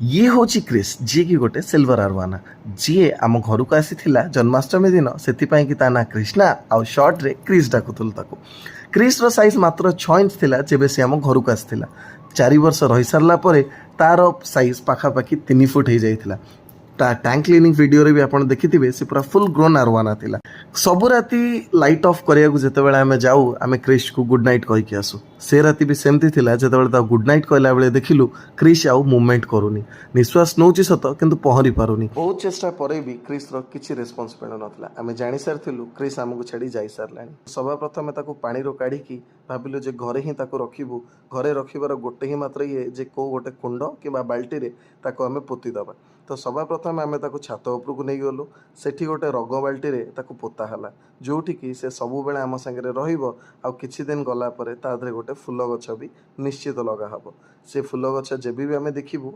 ये हूँ क्रिस जी की गोटे सिल्वर आरवाना जी आम घर को आसी जन्माष्टमी दिन से कि ता ना कृष्णा आउ शर्ट रे क्रिस डाकुल ताको क्रिस रो साइज मात्र 6 इंच थिला जेबे से आम घर को आसाला 4 वर्ष रही सारा पर तार साइज पाखापाखि 3 फुट हो जाता टैंक क्लीनिंग वीडियो रे भी आप देखिथिबे से पूरा फुल ग्रोन आरवाना थिला सबु राति लाइट ऑफ करिया जेतेबेले आमे जाऊ आमे क्रिस को गुड नाइट कहि के आसु से राति भी सेमती थिला जेतेबेले ता गुड नाइट कहला बेले देखिलु क्रिस आउ मूवमेंट करूनी निश्वास नौची सत किंतु पहरी पारुनी बहुत चेष्टा पर भी क्रिस रो किछि रेस्पॉन्स मिलु नथला आमे जानि सारथिलु क्रिस हमकु छाडी जाई सारलानी सभा प्रथमे ताकू पानी रो काढी की भाबिलु जे घरे ही ताकू रखिबु घरे रखिबार गोटे ही मात्र ये जे को गोटे कुंड किबा बाल्टी रे ताकू आमे पोती दबा तो सभा प्रथम आम छात उपरकू नहीं गलु सेठी गोटे रग बाल्टी रे ताकू पोता हला जोठी कि से सबु बेले आम संगे रहिबो आउ किछि दिन गला परे ता धरे गोटे फूल गछ भी निश्चित लगा हबो से फूल गछ जेबी भी आम देखिबु